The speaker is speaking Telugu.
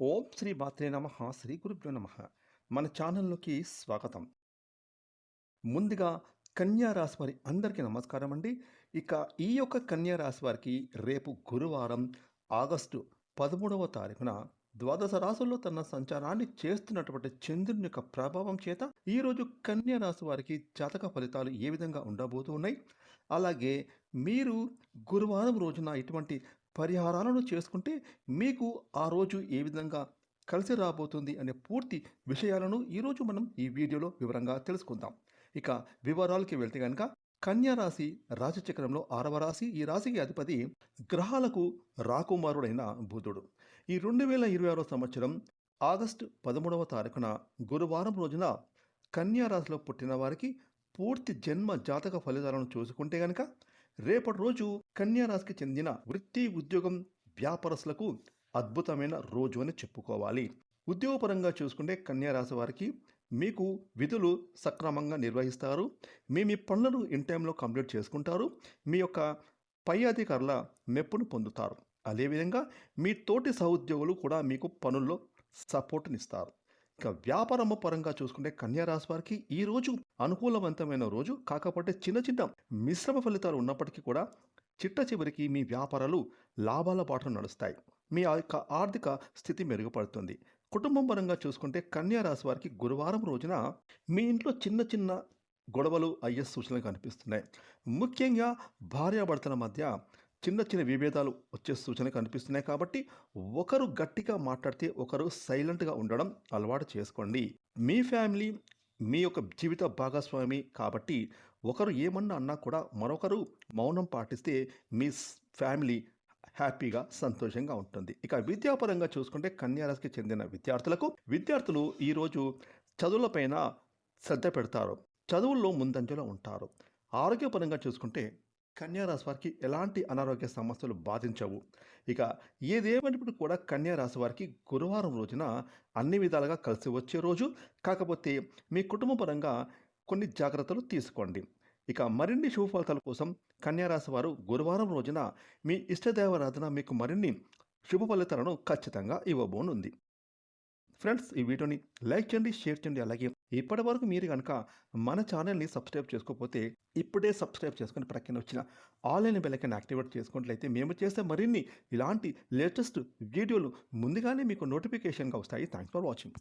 ఓం శ్రీ మాత్రే నమః శ్రీ గురుభ్యో నమః. మన ఛానల్లోకి స్వాగతం. ముందుగా కన్యా రాశి వారి అందరికీ నమస్కారం అండి. ఇక ఈ యొక్క కన్యా రాశి వారికి రేపు గురువారం ఆగస్టు 13వ తారీఖున ద్వాదశ రాశుల్లో తన సంచారాన్ని చేస్తున్నటువంటి చంద్రుని యొక్క ప్రభావం చేత ఈరోజు కన్యా రాశి వారికి జాతక ఫలితాలు ఏ విధంగా ఉండబోతూ ఉన్నాయి, అలాగే మీరు గురువారం రోజున ఇటువంటి పరిహారాలను చేసుకుంటే మీకు ఆ రోజు ఏ విధంగా కలిసి రాబోతుంది అనే పూర్తి విషయాలను ఈరోజు మనం ఈ వీడియోలో వివరంగా తెలుసుకుందాం. ఇక వివరాలకి వెళ్తే కనుక కన్యా రాశి రాశిచక్రంలో 6వ రాశి. ఈ రాశికి అధిపతి గ్రహాలకు రాకుమారుడైన బుధుడు. ఈ 2026 సంవత్సరం ఆగస్టు 13వ తారీఖున గురువారం రోజున కన్యా రాశిలో పుట్టిన వారికి పూర్తి జన్మ జాతక ఫలితాలను చూసుకుంటే గనక రేపటి రోజు కన్యా రాశికి చెందిన వృత్తి, ఉద్యోగం, వ్యాపారస్తులకు అద్భుతమైన రోజు అని చెప్పుకోవాలి. ఉద్యోగపరంగా చూసుకుంటే కన్యా రాశి వారికి మీకు విధులు సక్రమంగా నిర్వహిస్తారు. మీ పనులను ఇన్ టైంలో కంప్లీట్ చేసుకుంటారు. మీ యొక్క పై అధికారుల మెప్పును పొందుతారు. అదేవిధంగా మీ తోటి సహోద్యోగులు కూడా మీకు పనుల్లో సపోర్ట్నిస్తారు. ఇక వ్యాపారము పరంగా చూసుకుంటే కన్యా రాశి వారికి ఈరోజు అనుకూలవంతమైన రోజు. కాకపోతే చిన్న చిన్న మిశ్రమ ఫలితాలు ఉన్నప్పటికీ కూడా చిట్ట చివరికి మీ వ్యాపారాలు లాభాల బాటలో నడుస్తాయి. మీ యొక్క ఆర్థిక స్థితి మెరుగుపడుతుంది. కుటుంబం పరంగా చూసుకుంటే కన్యా రాశి వారికి గురువారం రోజున మీ ఇంట్లో చిన్న చిన్న గొడవలు అయ్యే సూచనలు కనిపిస్తున్నాయి. ముఖ్యంగా భార్యాభర్తల మధ్య చిన్న చిన్న విభేదాలు వచ్చే సూచనలు కనిపిస్తున్నాయి. కాబట్టి ఒకరు గట్టిగా మాట్లాడితే ఒకరు సైలెంట్గా ఉండడం అలవాటు చేసుకోండి. మీ ఫ్యామిలీ మీ యొక్క జీవిత భాగస్వామి కాబట్టి ఒకరు ఏమన్నా అన్నా కూడా మరొకరు మౌనం పాటిస్తే మీ ఫ్యామిలీ హ్యాపీగా సంతోషంగా ఉంటుంది. ఇక విద్యాపరంగా చూసుకుంటే కన్యా రాశికి చెందిన విద్యార్థులు ఈరోజు చదువులపైన శ్రద్ధ పెడతారు. చదువుల్లో ముందంజలో ఉంటారు. ఆరోగ్యపరంగా చూసుకుంటే కన్యా రాశి వారికి ఎలాంటి అనారోగ్య సమస్యలు బాధించవు. ఇక ఏదేమైనప్పుడు కూడా కన్యా రాశి వారికి గురువారం రోజున అన్ని విధాలుగా కలిసి వచ్చే రోజు. కాకపోతే మీ కుటుంబ పరంగా కొన్ని జాగ్రత్తలు తీసుకోండి. ఇక మరిన్ని శుభ ఫలితాల కోసం కన్యా రాశి వారు గురువారం రోజున మీ ఇష్టదేవారాధన మీకు మరిన్ని శుభ ఫలితాలను ఖచ్చితంగా ఇవ్వబోనుంది. ఫ్రెండ్స్, ఈ వీడియోని లైక్ చేయండి, షేర్ చేయండి. అలాగే ఇప్పటి వరకు మీరు కనుక మన ఛానల్ని సబ్స్క్రైబ్ చేసుకోకపోతే ఇప్పుడే సబ్స్క్రైబ్ చేసుకొని ప్రక్కన వచ్చిన ఆన్లైన్ బెల్ ఐకాన్ యాక్టివేట్ చేసుకున్నట్లయితే మేము చేసే మరిన్ని ఇలాంటి లేటెస్ట్ వీడియోలు ముందుగానే మీకు నోటిఫికేషన్గా వస్తాయి. Thanks for watching.